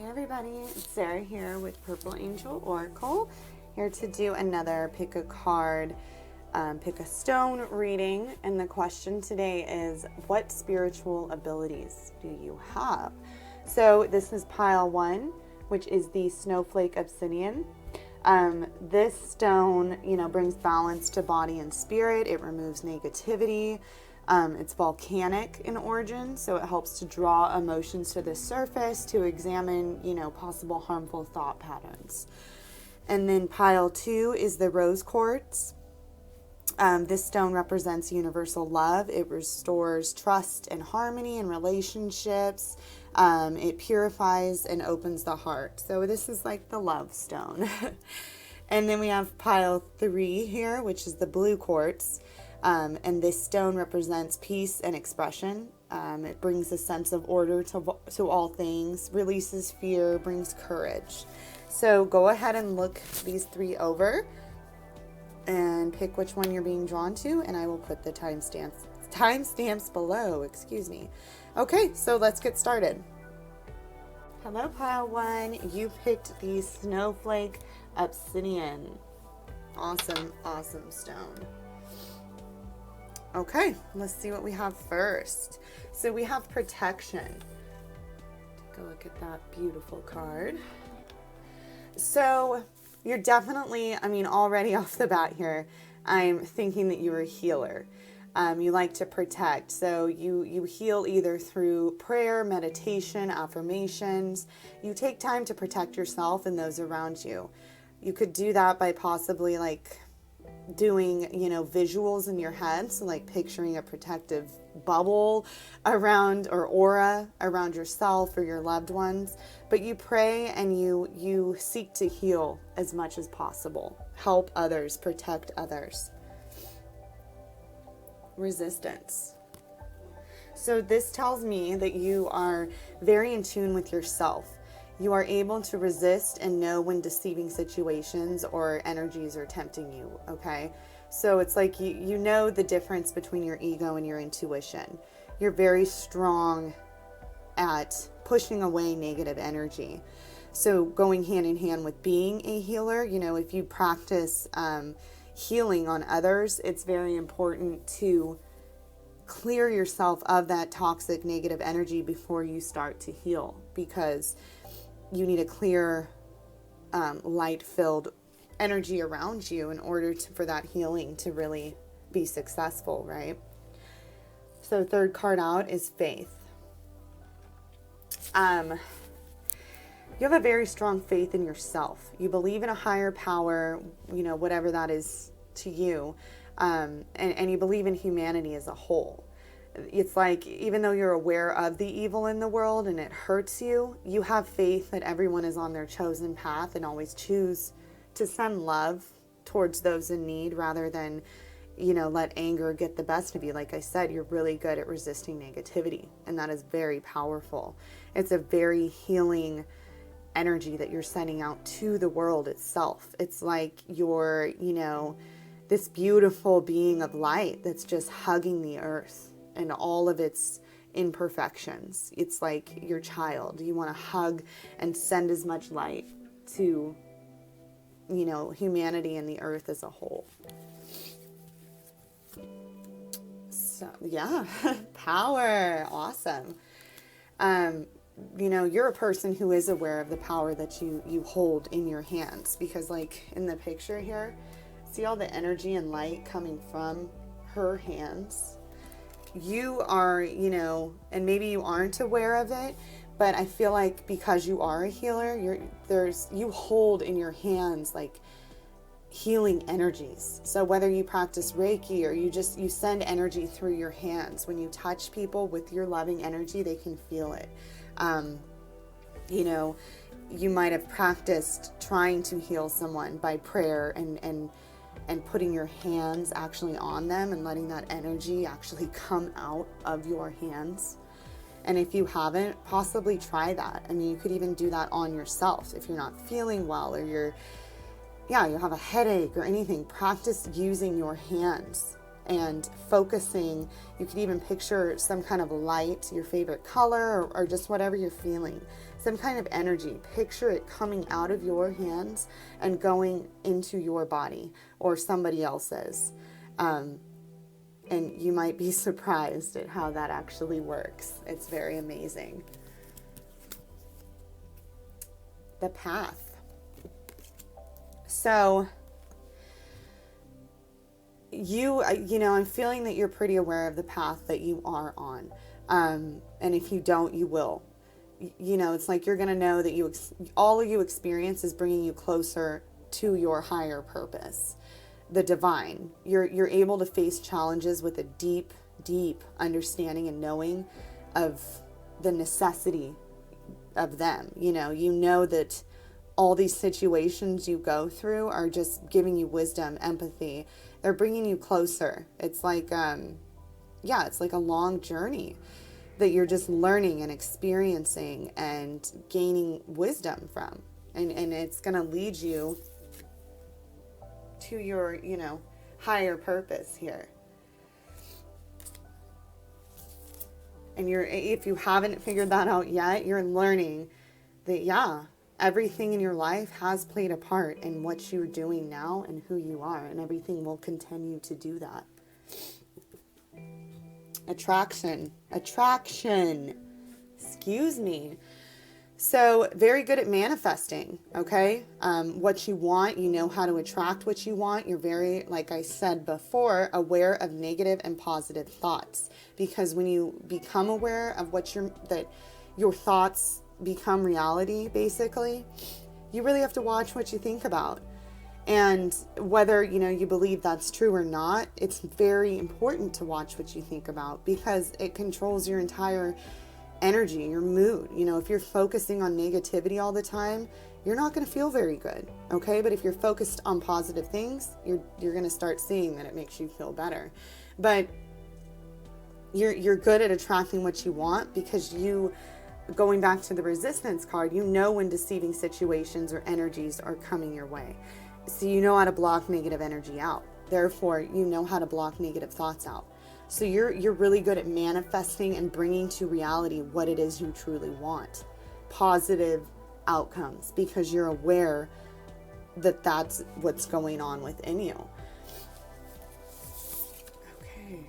Hey everybody, it's Sarah here with Purple Angel Oracle, here to do another pick a card, pick a stone reading. And the question today is, what spiritual abilities do you have? So this is pile 1, which is the Snowflake Obsidian. This stone, brings balance to body and spirit. It removes negativity. It's volcanic in origin, so it helps to draw emotions to the surface to examine, possible harmful thought patterns. And then pile 2 is the rose quartz. This stone represents universal love. It restores trust and harmony in relationships. It purifies and opens the heart. So this is like the love stone. And then we have pile 3 here, which is the blue quartz. And this stone represents peace and expression. It brings a sense of order to all things, releases fear, brings courage. So go ahead and look these 3 over and pick which one you're being drawn to, and I will put the timestamps below, excuse me. Okay, so let's get started. Hello, pile 1. You picked the Snowflake Obsidian. Awesome, awesome stone. Okay, let's see what we have first. So we have protection. Take a look at that beautiful card. So you're definitely, already off the bat here, I'm thinking that you're a healer. You like to protect. So you heal either through prayer, meditation, affirmations. You take time to protect yourself and those around you. You could do that by possibly doing, visuals in your head. So picturing a protective bubble around or aura around yourself or your loved ones. But you pray and you seek to heal as much as possible. Help others, protect others. Resistance. So this tells me that you are very in tune with yourself. You are able to resist and know when deceiving situations or energies are tempting you, okay? So it's like you know the difference between your ego and your intuition. You're very strong at pushing away negative energy. So going hand in hand with being a healer, if you practice healing on others, it's very important to clear yourself of that toxic negative energy before you start to heal, because you need a clear, light-filled energy around you in order for that healing to really be successful, right? So third card out is faith. You have a very strong faith in yourself. You believe in a higher power, whatever that is to you, and you believe in humanity as a whole. It's like, even though you're aware of the evil in the world and it hurts you, you have faith that everyone is on their chosen path and always choose to send love towards those in need rather than, let anger get the best of you. Like I said, you're really good at resisting negativity, and that is very powerful. It's a very healing energy that you're sending out to the world itself. It's like you're, this beautiful being of light that's just hugging the earth and all of its imperfections. It's like your child. You want to hug and send as much light to, humanity and the earth as a whole. So, yeah, power. Awesome. You're a person who is aware of the power that you hold in your hands, because in the picture here, see all the energy and light coming from her hands. You are, and maybe you aren't aware of it, but I feel like because you are a healer, you hold in your hands healing energies. So whether you practice Reiki or you send energy through your hands, when you touch people with your loving energy, they can feel it. You might have practiced trying to heal someone by prayer and putting your hands actually on them and letting that energy actually come out of your hands. And if you haven't, possibly try that. You could even do that on yourself. If you're not feeling well or you have a headache or anything, practice using your hands and focusing. You could even picture some kind of light, your favorite color, or just whatever you're feeling, some kind of energy. Picture it coming out of your hands and going into your body or somebody else's. And you might be surprised at how that actually works. It's very amazing. The path. So you know, I'm feeling that you're pretty aware of the path that you are on. And if you don't, you will. You know, it's like you're going to know that all you experience is bringing you closer to your higher purpose, the divine. You're able to face challenges with a deep, deep understanding and knowing of the necessity of them. You know that all these situations you go through are just giving you wisdom, empathy. They're bringing you closer. It's like, it's like a long journey that you're just learning and experiencing and gaining wisdom from. And it's going to lead you to your, higher purpose here. And if you haven't figured that out yet, you're learning that, everything in your life has played a part in what you're doing now and who you are, and everything will continue to do that. Attraction. Excuse me. So very good at manifesting, okay? What you want, you know how to attract what you want. You're very, like I said before, aware of negative and positive thoughts. Because when you become aware of that your thoughts become reality, basically, you really have to watch what you think about. And whether, you believe that's true or not, it's very important to watch what you think about, because it controls your entire energy, your mood. If you're focusing on negativity all the time, you're not going to feel very good, okay? But if you're focused on positive things, you're going to start seeing that it makes you feel better. But you're good at attracting what you want, because going back to the resistance card, when deceiving situations or energies are coming your way. So you know how to block negative energy out. Therefore, you know how to block negative thoughts out. So you're really good at manifesting and bringing to reality what it is you truly want. Positive outcomes, because you're aware that that's what's going on within you. Okay.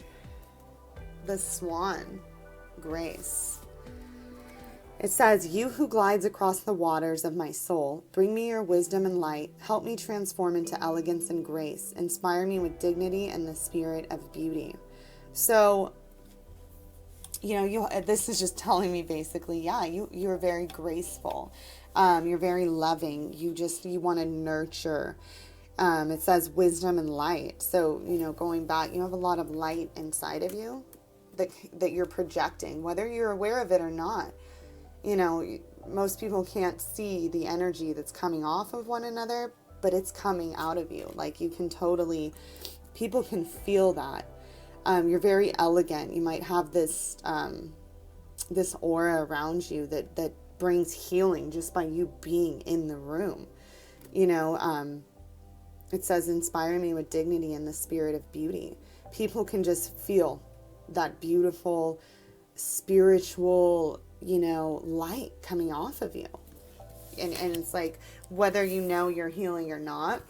The Swan. Grace. It says, "You who glides across the waters of my soul, bring me your wisdom and light. Help me transform into elegance and grace. Inspire me with dignity and the spirit of beauty." So, this is just telling me basically, you're very graceful. You're very loving. You want to nurture. It says wisdom and light. So, going back, you have a lot of light inside of you that you're projecting, whether you're aware of it or not. Most people can't see the energy that's coming off of one another, but it's coming out of you. Like, people can feel that. You're very elegant. You might have this aura around you that brings healing just by you being in the room. It says, "Inspire me with dignity and the spirit of beauty." People can just feel that beautiful, spiritual, light coming off of you. And it's like, whether you're healing or not,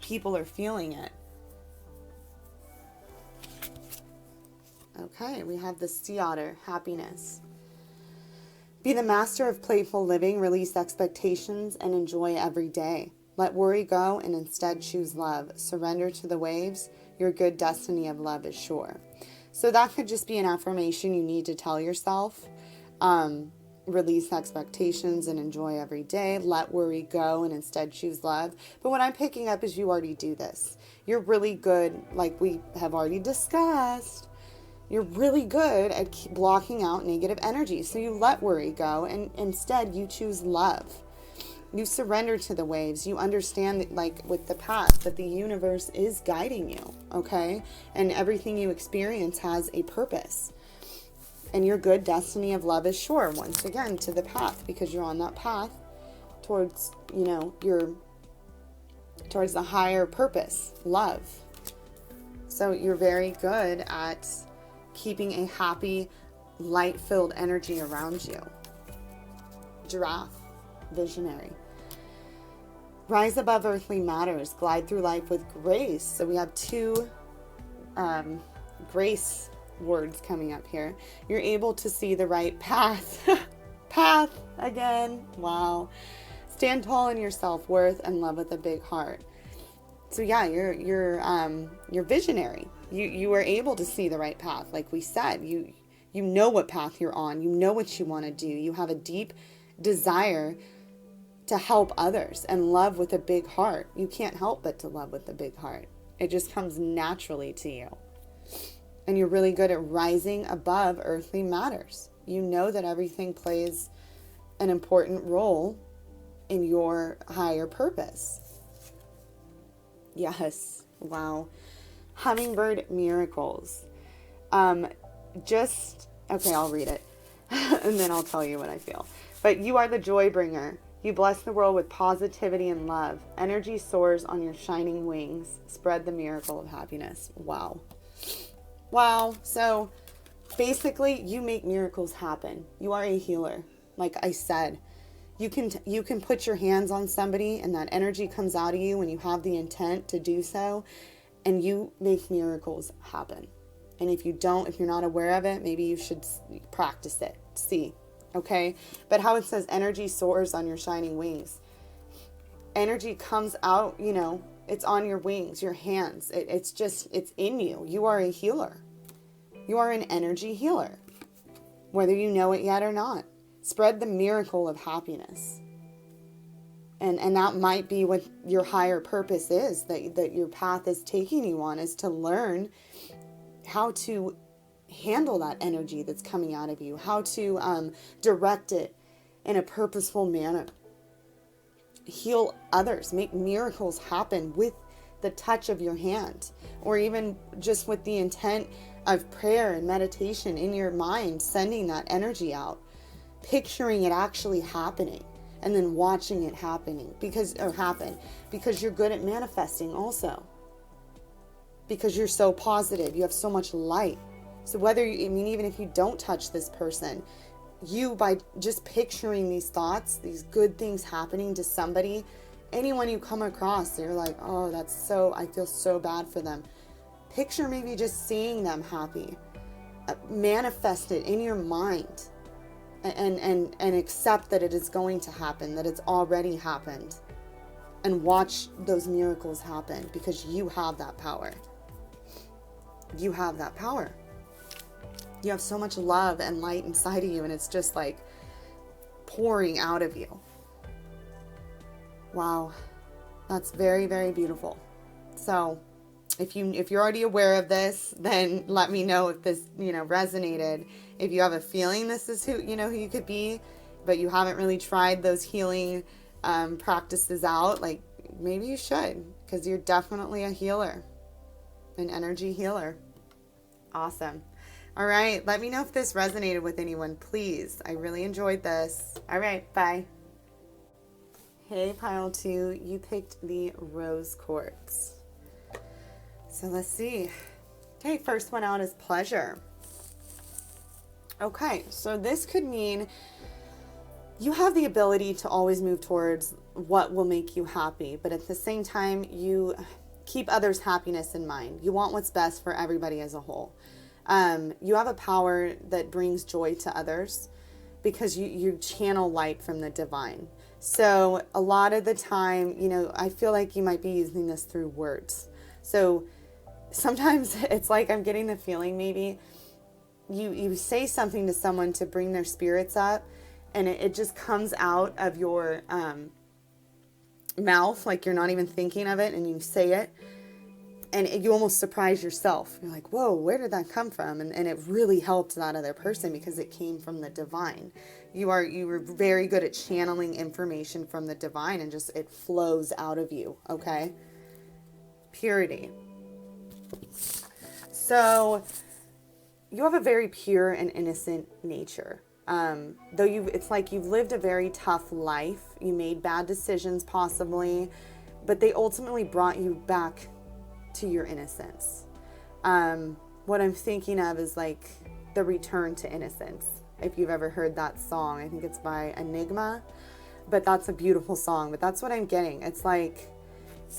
people are feeling it. Okay, we have the Sea Otter, happiness. Be the master of playful living, release expectations, and enjoy every day. Let worry go and instead choose love. Surrender to the waves. Your good destiny of love is sure. So that could just be an affirmation you need to tell yourself. Release expectations and enjoy every day. Let worry go and instead choose love. But what I'm picking up is you already do this. You're really good, like we have already discussed. You're really good at blocking out negative energy. So you let worry go and instead you choose love. You surrender to the waves. You understand that, like with the path, that the universe is guiding you, okay? And everything you experience has a purpose. And your good destiny of love is sure, once again, to the path, because you're on that path towards, towards the higher purpose, love. So you're very good at keeping a happy, light-filled energy around you. Giraffe, visionary. Rise above earthly matters, glide through life with grace. So we have two grace words coming up here. You're able to see the right path. Path again. Wow. Stand tall in your self-worth and love with a big heart. So yeah, you're visionary. You are able to see the right path. Like we said, you know what path you're on. You know what you want to do. You have a deep desire to help others and love with a big heart. You can't help but to love with a big heart. It just comes naturally to you. And you're really good at rising above earthly matters. You know that everything plays an important role in your higher purpose. Yes. Wow. Hummingbird miracles. Okay, I'll read it and then I'll tell you what I feel. But you are the joy bringer. You bless the world with positivity and love. Energy soars on your shining wings. Spread the miracle of happiness. Wow. Wow. So basically, you make miracles happen. You are a healer. Like I said, you can put your hands on somebody and that energy comes out of you when you have the intent to do so, and you make miracles happen. And if you're not aware of it, maybe you should practice it. See. Okay? But how it says energy soars on your shining wings. Energy comes out, it's on your wings, your hands. It's in you. You are a healer. You are an energy healer. Whether you know it yet or not. Spread the miracle of happiness. And that might be what your higher purpose is, that your path is taking you on, is to learn how to handle that energy that's coming out of you, how to direct it in a purposeful manner. Heal others, make miracles happen with the touch of your hand, or even just with the intent of prayer and meditation in your mind, sending that energy out, picturing it actually happening, and then watching it happen because you're good at manifesting also, because you're so positive, you have so much light. So even if you don't touch this person, by just picturing these thoughts, these good things happening to somebody, anyone you come across, you're like, oh, I feel so bad for them. Picture maybe just seeing them happy. Manifest it in your mind and accept that it is going to happen, that it's already happened. And watch those miracles happen because you have that power. You have that power. You have so much love and light inside of you, and it's just like pouring out of you. Wow. That's very, very beautiful. So if you're already aware of this, then let me know if this, resonated. If you have a feeling this is who you could be, but you haven't really tried those healing practices out, like maybe you should, because you're definitely a healer, an energy healer. Awesome. All right. Let me know if this resonated with anyone, please. I really enjoyed this. All right. Bye. Hey, pile 2, you picked the rose quartz. So let's see. Okay, first one out is pleasure. Okay, so this could mean you have the ability to always move towards what will make you happy, but at the same time, you keep others' happiness in mind. You want what's best for everybody as a whole. You have a power that brings joy to others because you channel light from the divine. So a lot of the time, I feel like you might be using this through words. So sometimes it's like I'm getting the feeling maybe you say something to someone to bring their spirits up, and it just comes out of your mouth, like you're not even thinking of it, and you say it. And you almost surprise yourself. You're like, whoa, where did that come from? And it really helped that other person because it came from the divine. You were very good at channeling information from the divine, and just it flows out of you, okay? Purity. So you have a very pure and innocent nature. Though it's like you've lived a very tough life. You made bad decisions possibly, but they ultimately brought you back to your innocence. What I'm thinking of is like the return to innocence. If you've ever heard that song, I think it's by Enigma, but that's a beautiful song. But that's what I'm getting. It's like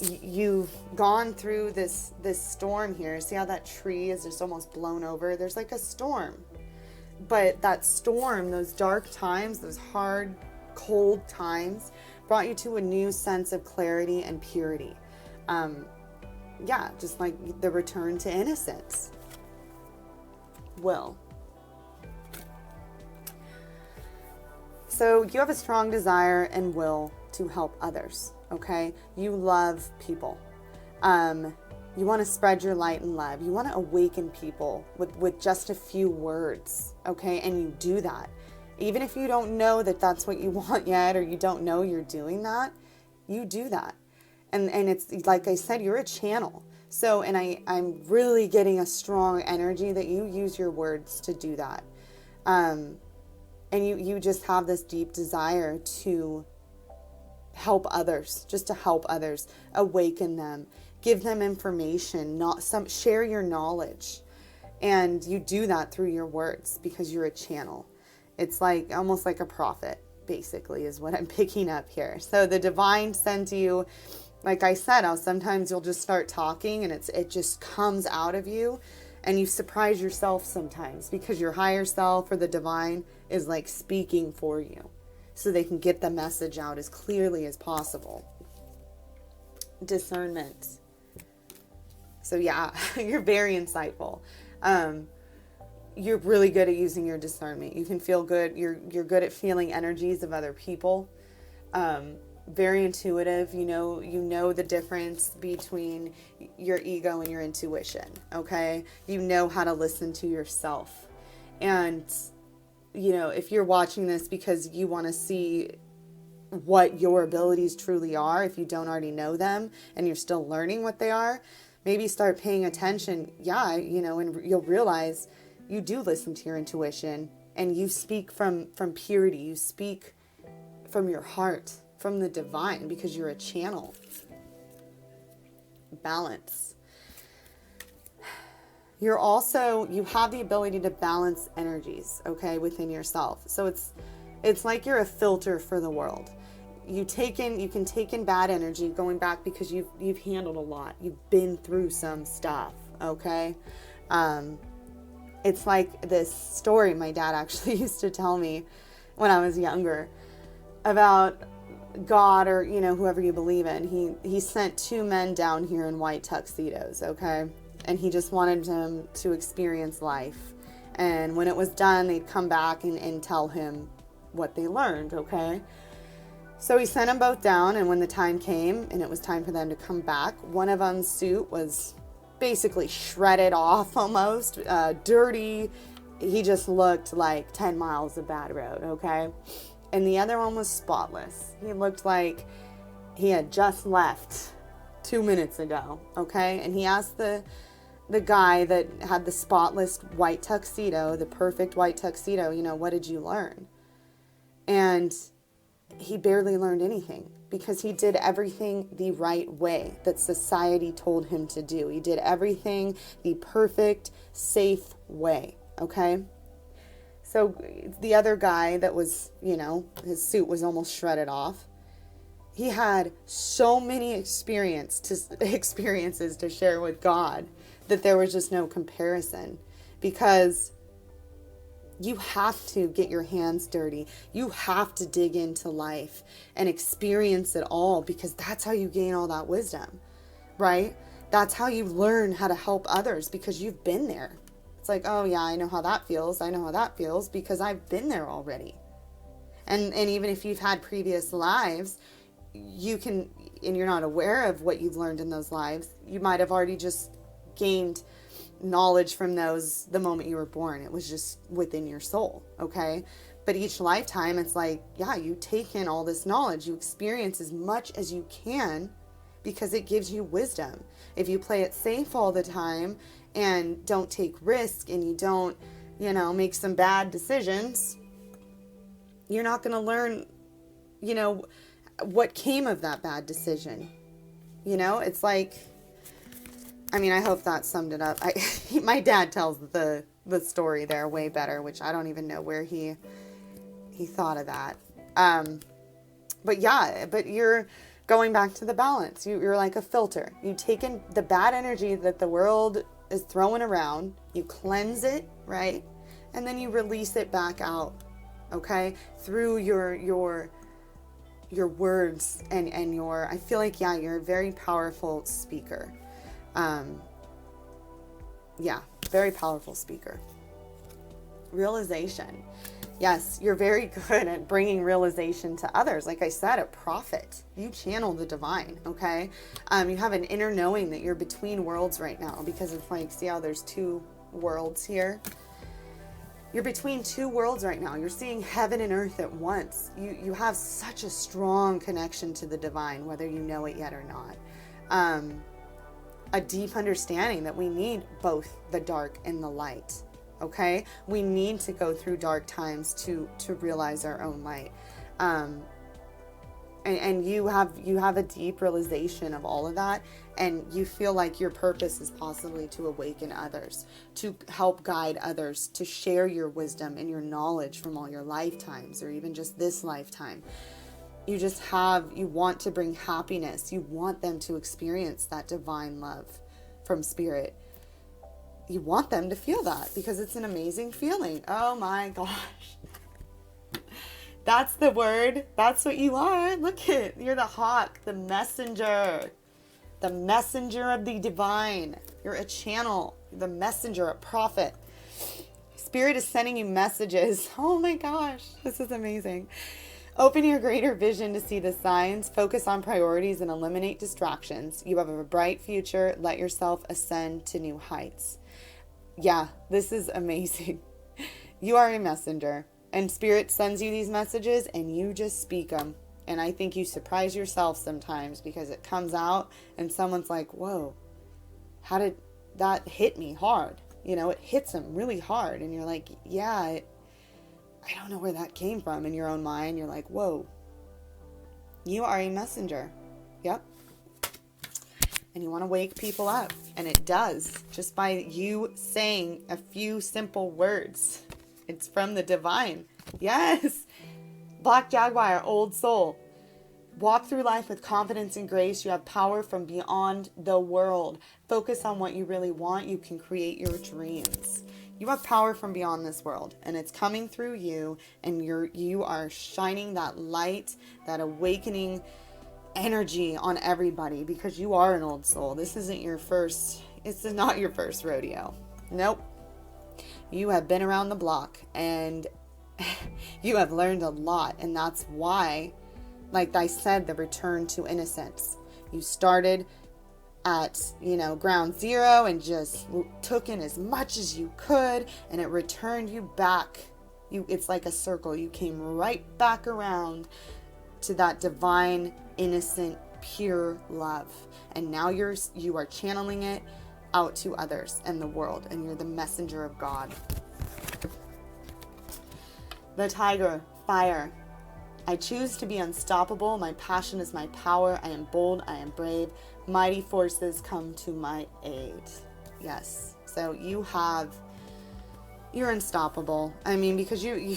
you've gone through this storm here. See how that tree is just almost blown over? There's like a storm. But that storm, those dark times, those hard, cold times, brought you to a new sense of clarity and purity. Yeah, just like the return to innocence. Will. So you have a strong desire and will to help others, okay? You love people. You want to spread your light and love. You want to awaken people with just a few words, okay? And you do that. Even if you don't know that that's what you want yet, or you don't know you're doing that, you do that. And it's like I said, you're a channel. So, and I'm really getting a strong energy that you use your words to do that. And you just have this deep desire to help others, just to help others, awaken them, give them information, share your knowledge. And you do that through your words because you're a channel. It's like almost like a prophet, basically, is what I'm picking up here. So the divine sends you, like I said, sometimes you'll just start talking and it just comes out of you, and you surprise yourself sometimes because your higher self or the divine is like speaking for you so they can get the message out as clearly as possible. Discernment. So yeah, you're very insightful. You're really good at using your discernment. You can feel good. You're good at feeling energies of other people. Very intuitive. You know the difference between your ego and your intuition. Okay. You know how to listen to yourself. And, if you're watching this because you want to see what your abilities truly are, if you don't already know them and you're still learning what they are, maybe start paying attention. Yeah. And you'll realize you do listen to your intuition, and you speak from purity. You speak from your heart, from the divine, because you're a channel. Balance. You have the ability to balance energies, okay, within yourself. So it's like you're a filter for the world. You can take in bad energy, going back because you've handled a lot. You've been through some stuff, okay? It's like this story my dad actually used to tell me when I was younger about God, or whoever you believe in. He sent two men down here in white tuxedos, okay? And he just wanted them to experience life. And when it was done, they'd come back and tell him what they learned, okay? So he sent them both down, and when the time came and it was time for them to come back, one of them's suit was basically shredded off almost, dirty. He just looked like 10 miles of bad road, okay? And the other one was spotless. He looked like he had just left 2 minutes ago, okay? And he asked the guy that had the spotless white tuxedo, the perfect white tuxedo, what did you learn? And he barely learned anything, because he did everything the right way that society told him to do. He did everything the perfect, safe way, okay? So the other guy that was, his suit was almost shredded off, he had so many experiences to share with God that there was just no comparison, because you have to get your hands dirty. You have to dig into life and experience it all, because that's how you gain all that wisdom, right? That's how you learn how to help others, because you've been there. It's like, oh yeah, I know how that feels. I know how that feels because I've been there already. And even if you've had previous lives, you can, and you're not aware of what you've learned in those lives, you might have already just gained knowledge from those the moment you were born. It was just within your soul, okay? But each lifetime, it's like, yeah, you take in all this knowledge, you experience as much as you can, because it gives you wisdom. If you play it safe all the time and don't take risk, and you don't, make some bad decisions, you're not going to learn, what came of that bad decision. It's like, I mean, I hope that summed it up. My dad tells the story there way better, which I don't even know where he thought of that. But yeah, but you're going back to the balance. You're like a filter. You take in the bad energy that the world is throwing around, you cleanse it, right? And then you release it back out, okay? Through your words and your, I feel like, yeah, you're a very powerful speaker. Yeah, very powerful speaker. Realization. Yes, you're very good at bringing realization to others. Like I said, a prophet. You channel the divine, okay? You have an inner knowing that you're between worlds right now, because it's like, see how there's two worlds here? You're between two worlds right now. You're seeing heaven and earth at once. You have such a strong connection to the divine, whether you know it yet or not. A deep understanding that we need both the dark and the light. Okay, we need to go through dark times to realize our own light, and you have a deep realization of all of that, and you feel like your purpose is possibly to awaken others, to help guide others, to share your wisdom and your knowledge from all your lifetimes, or even just this lifetime. You want to bring happiness. You want them to experience that divine love from spirit. You want them to feel that because it's an amazing feeling. Oh my gosh. That's the word. That's what you are. Look at, you're the hawk, the messenger of the divine. You're a channel, the messenger, a prophet. Spirit is sending you messages. Oh my gosh, this is amazing. Open your greater vision to see the signs, focus on priorities, and eliminate distractions. You have a bright future. Let yourself ascend to new heights. Yeah, this is amazing. You are a messenger, and Spirit sends you these messages, and you just speak them. And I think you surprise yourself sometimes because it comes out, and someone's like, whoa, how did that hit me hard? You know, it hits them really hard, and you're like, yeah, I don't know where that came from in your own mind. You're like, whoa, you are a messenger. Yep. And you want to wake people up. And it does. Just by you saying a few simple words. It's from the divine. Yes. Black Jaguar, old soul. Walk through life with confidence and grace. You have power from beyond the world. Focus on what you really want. You can create your dreams. You have power from beyond this world, and it's coming through you, and you are shining that light, that awakening energy on everybody, because you are an old soul. This is not your first rodeo. Nope. You have been around the block, and you have learned a lot, and that's why, like I said, the return to innocence. You started at, ground zero and just took in as much as you could, and it returned you back. It's like a circle. You came right back around to that divine, innocent, pure love. And now you are channeling it out to others and the world, and you're the messenger of God. The tiger, fire. I choose to be unstoppable. My passion is my power. I am bold. I am brave. Mighty forces come to my aid. Yes. So you're unstoppable. I mean, because you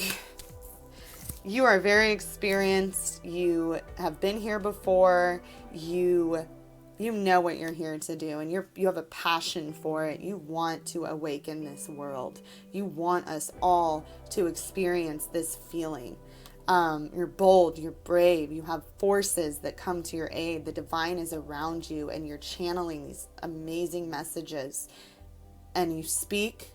are very experienced. You have been here before. You know what you're here to do, and you have a passion for it. You want to awaken this world. You want us all to experience this feeling. You're bold, you're brave, you have forces that come to your aid. The divine is around you, and you're channeling these amazing messages. And you speak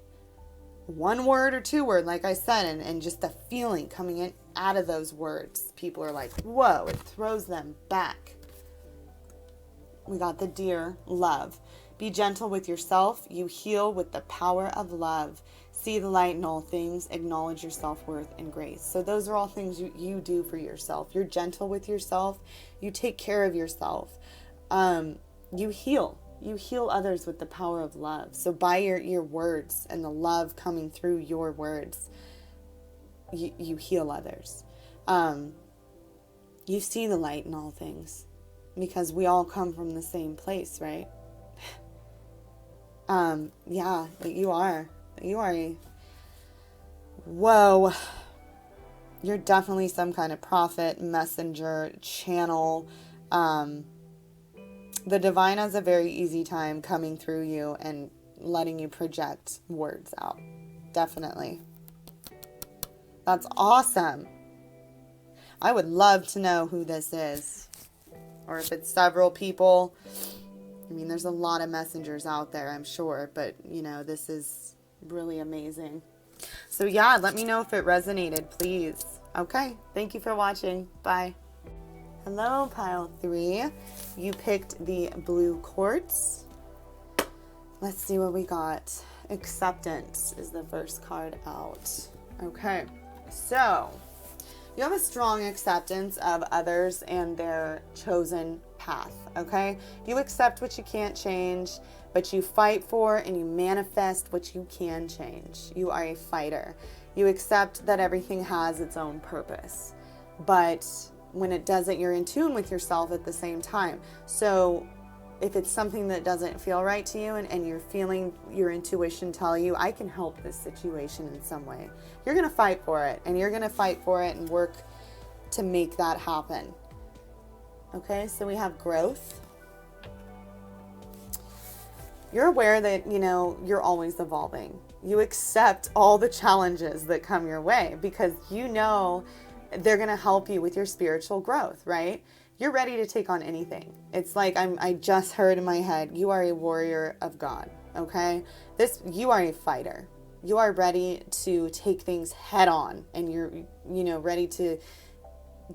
one word or two words, like I said, and just the feeling coming in out of those words. People are like, whoa, it throws them back. We got the deer, love. Be gentle with yourself. You heal with the power of love. See the light in all things. Acknowledge your self-worth and grace. So those are all things you do for yourself. You're gentle with yourself. You take care of yourself. You heal. You heal others with the power of love. So by your words and the love coming through your words, you heal others. You see the light in all things, because we all come from the same place, right? Yeah, you are. Whoa. You're definitely some kind of prophet, messenger, channel. The divine has a very easy time coming through you and letting you project words out. Definitely. That's awesome. I would love to know who this is. Or if it's several people. I mean, there's a lot of messengers out there, I'm sure. But, this is really amazing. So, yeah, let me know if it resonated, please. Okay. Thank you for watching. Bye. Hello, pile 3. You picked the blue quartz. Let's see what we got. Acceptance is the first card out. Okay. So, you have a strong acceptance of others and their chosen path, okay? You accept what you can't change, but you fight for and you manifest what you can change. You are a fighter. You accept that everything has its own purpose, but when it doesn't, you're in tune with yourself at the same time. So if it's something that doesn't feel right to you and you're feeling your intuition tell you, I can help this situation in some way, you're going to fight for it, and you're going to fight for it and work to make that happen. Okay, so we have growth. You're aware that, you're always evolving. You accept all the challenges that come your way because they're going to help you with your spiritual growth, right? You're ready to take on anything. It's like I just heard in my head, you are a warrior of God, okay? You are a fighter. You are ready to take things head on, and you're, ready to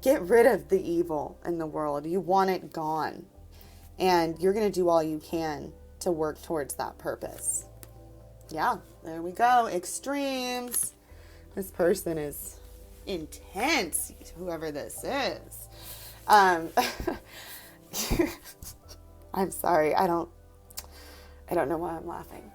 get rid of the evil in the world. You want it gone, and you're going to do all you can to work towards that purpose. Yeah, there we go. Extremes. This person is intense, whoever this is. I'm sorry. I don't know why I'm laughing.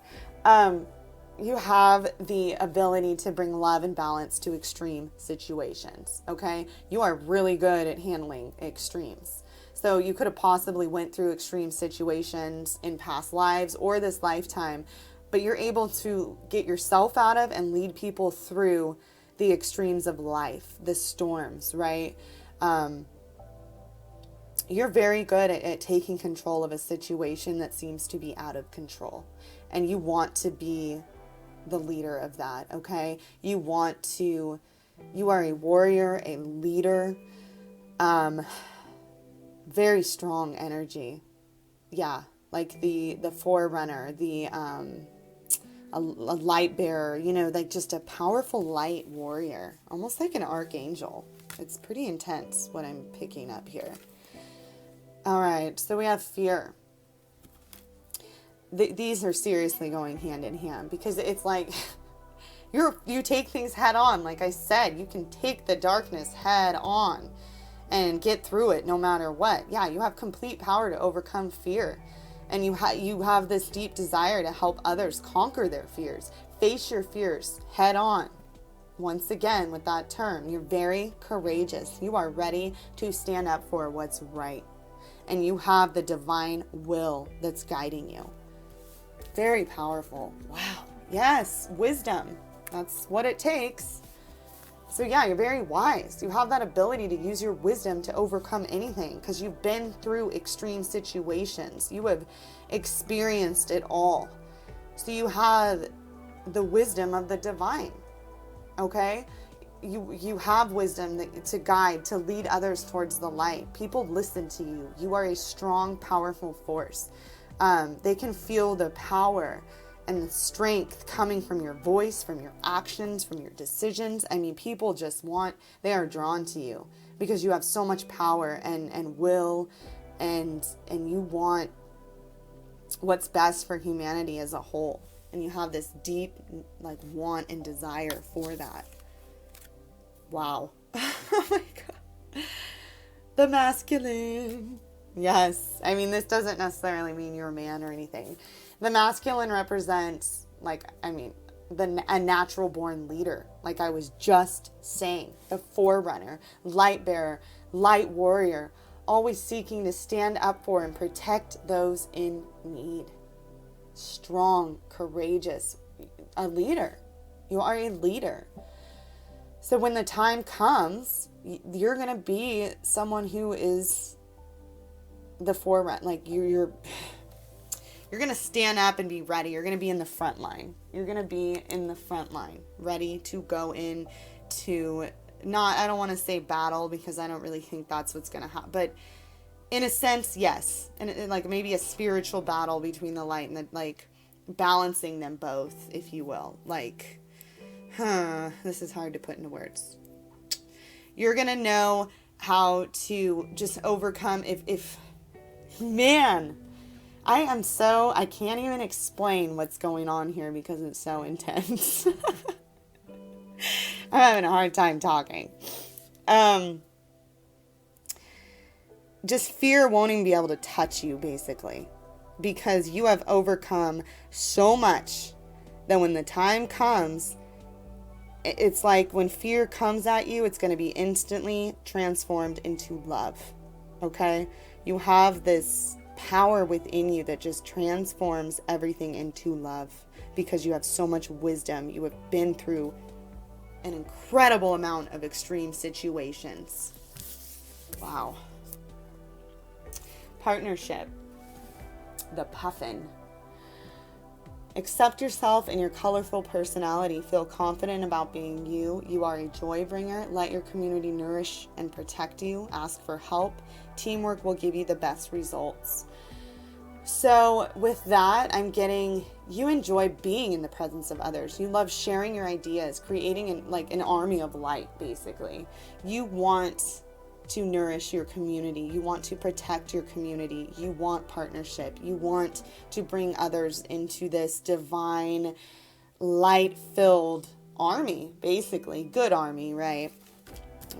You have the ability to bring love and balance to extreme situations. Okay. You are really good at handling extremes. So you could have possibly went through extreme situations in past lives or this lifetime, but you're able to get yourself out of and lead people through the extremes of life, the storms, right? You're very good at taking control of a situation that seems to be out of control. And you want to be the leader of that, okay? You are a warrior, a leader, very strong energy. Yeah, like the forerunner, a light bearer, like just a powerful light warrior, almost like an archangel. It's pretty intense what I'm picking up here. All right, so we have fear. These are seriously going hand in hand because it's like you take things head on. Like I said, you can take the darkness head on and get through it no matter what. Yeah, you have complete power to overcome fear. And you have this deep desire to help others conquer their fears. Face your fears head on. Once again, with that term, you're very courageous. You are ready to stand up for what's right. And you have the divine will that's guiding you. Very powerful. Wow. Yes, wisdom. That's what it takes. So yeah, you're very wise. You have that ability to use your wisdom to overcome anything because you've been through extreme situations. You have experienced it all. So you have the wisdom of the divine. Okay? You have wisdom to guide, to lead others towards the light. People listen to you. You are a strong, powerful force. They can feel the power and the strength coming from your voice, from your actions, from your decisions. I mean, people they are drawn to you because you have so much power and will, and you want what's best for humanity as a whole. And you have this deep, want and desire for that. Wow. Oh my God. The masculine. Yes. I mean, this doesn't necessarily mean you're a man or anything. The masculine represents, a natural born leader. Like I was just saying, the forerunner, light bearer, light warrior, always seeking to stand up for and protect those in need. strong, courageous, a leader. You are a leader. So when the time comes, you're going to be someone who is the forerunner. Like you're going to stand up and be ready. You're going to be in the front line. You're going to be in the front line, ready to go in to I don't want to say battle, because I don't really think that's what's going to happen. But in a sense, yes. And like maybe a spiritual battle between the light and the, like, balancing them both, if you will. Like, this is hard to put into words. You're going to know how to just overcome if man, I can't even explain what's going on here because it's so intense. I'm having a hard time talking. Just fear won't even be able to touch you, basically, because you have overcome so much that when the time comes, it's like when fear comes at you, it's going to be instantly transformed into love. Okay? You have this power within you that just transforms everything into love because you have so much wisdom. You have been through an incredible amount of extreme situations. Wow. Partnership. The puffin. Accept yourself and your colorful personality. Feel confident about being you. You are a joy bringer. Let your community nourish and protect you. Ask for help. Teamwork will give you the best results. So with that, I'm getting, you enjoy being in the presence of others. You love sharing your ideas, creating an army of light, basically. You want to nourish your community. You want to protect your community. You want partnership. You want to bring others into this divine, light-filled army, basically. Good army, right?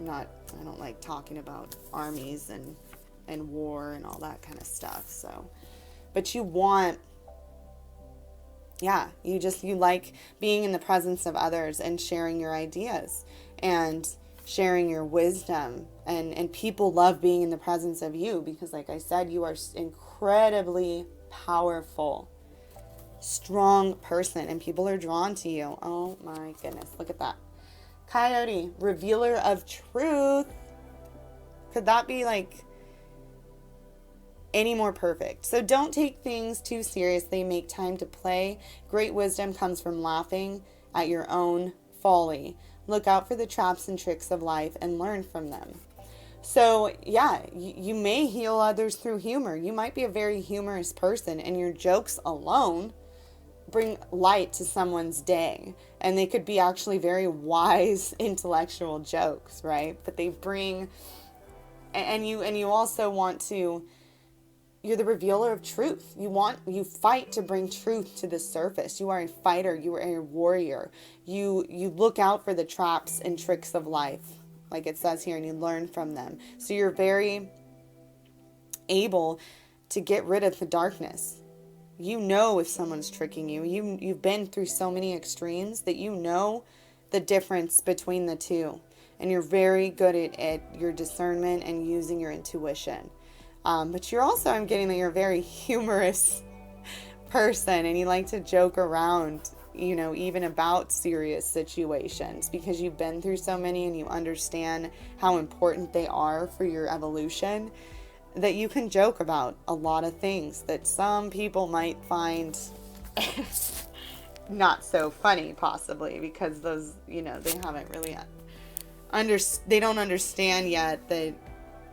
I don't like talking about armies and war and all that kind of stuff, so... But you want, you like being in the presence of others and sharing your ideas and sharing your wisdom. And people love being in the presence of you because, like I said, you are incredibly powerful, strong person, and people are drawn to you. Oh my goodness, look at that. Coyote, revealer of truth. Could that be like any more perfect? So don't take things too seriously. Make time to play. Great wisdom comes from laughing at your own folly. Look out for the traps and tricks of life and learn from them. So yeah, you may heal others through humor. You might be a very humorous person, and your jokes alone bring light to someone's day. And they could be actually very wise, intellectual jokes, right? But they bring, and you also want to, you're the revealer of truth. You fight to bring truth to the surface. You are a fighter. You are a warrior. You look out for the traps and tricks of life, like it says here, and you learn from them. So you're very able to get rid of the darkness. You know if someone's tricking you. You've been through so many extremes that you know the difference between the two. And you're very good at your discernment and using your intuition. But you're also, I'm getting that you're a very humorous person and you like to joke around, even about serious situations because you've been through so many and you understand how important they are for your evolution, that you can joke about a lot of things that some people might find not so funny, possibly, because those, they haven't really they don't understand yet that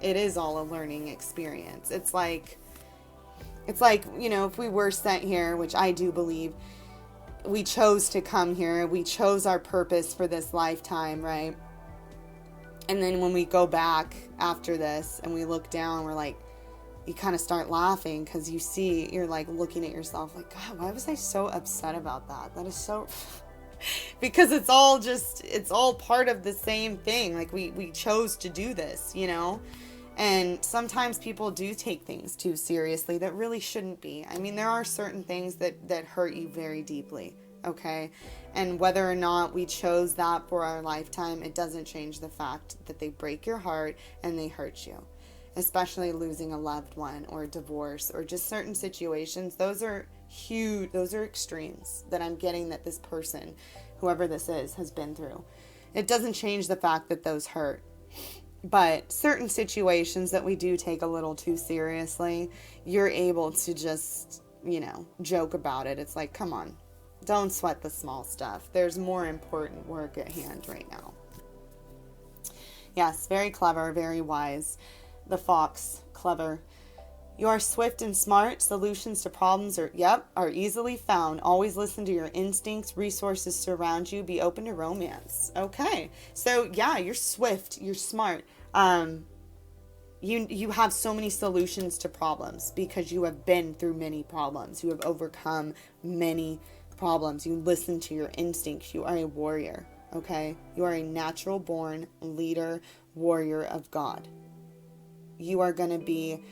it is all a learning experience. It's like, if we were sent here, which I do believe, we chose to come here. We chose our purpose for this lifetime, right? And then when we go back after this and we look down, we're like, you kind of start laughing because you're like looking at yourself like, God, why was I so upset about that? That is so... because it's all part of the same thing. Like we chose to do this, And sometimes people do take things too seriously that really shouldn't be. I mean, there are certain things that hurt you very deeply, okay? And whether or not we chose that for our lifetime, it doesn't change the fact that they break your heart and they hurt you. Especially losing a loved one or divorce or just certain situations. Those are huge, those are extremes that I'm getting that this person, whoever this is, has been through. It doesn't change the fact that those hurt. But certain situations that we do take a little too seriously, you're able to just, joke about it. It's like, come on, don't sweat the small stuff. There's more important work at hand right now. Yes, very clever, very wise. The fox, clever. You are swift and smart. Solutions to problems are easily found. Always listen to your instincts. Resources surround you. Be open to romance. Okay. So yeah, you're swift. You're smart. You have so many solutions to problems because you have been through many problems. You have overcome many problems. You listen to your instincts. You are a warrior. Okay. You are a natural born leader, warrior of God. You are going to be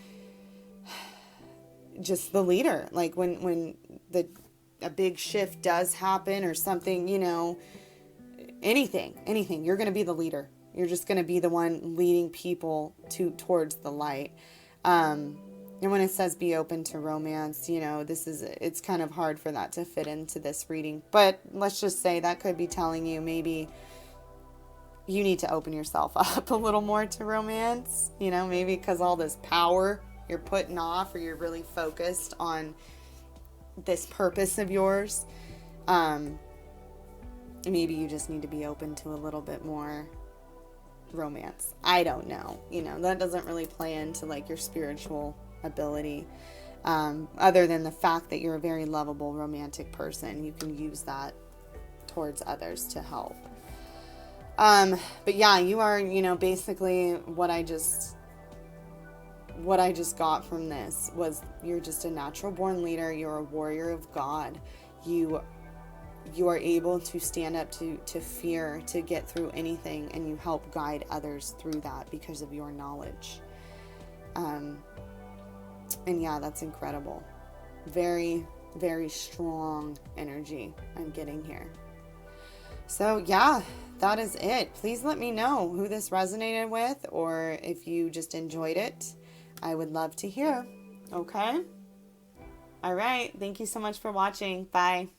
just the leader. Like when a big shift does happen or something, anything, you're going to be the leader. You're just going to be the one leading people towards the light. And when it says be open to romance, it's kind of hard for that to fit into this reading, but let's just say that could be telling you maybe you need to open yourself up a little more to romance, maybe because all this power you're putting off, or you're really focused on this purpose of yours. Maybe you just need to be open to a little bit more romance. I don't know. That doesn't really play into like your spiritual ability. Other than the fact that you're a very lovable, romantic person, you can use that towards others to help. But yeah, you are, basically what I just got from this was you're just a natural born leader. You're a warrior of God. You are able to stand up to fear, to get through anything, and you help guide others through that because of your knowledge. And yeah, that's incredible. Very, very strong energy I'm getting here. So yeah, that is it. Please let me know who this resonated with, or if you just enjoyed it. I would love to hear. Okay? All right. Thank you so much for watching. Bye.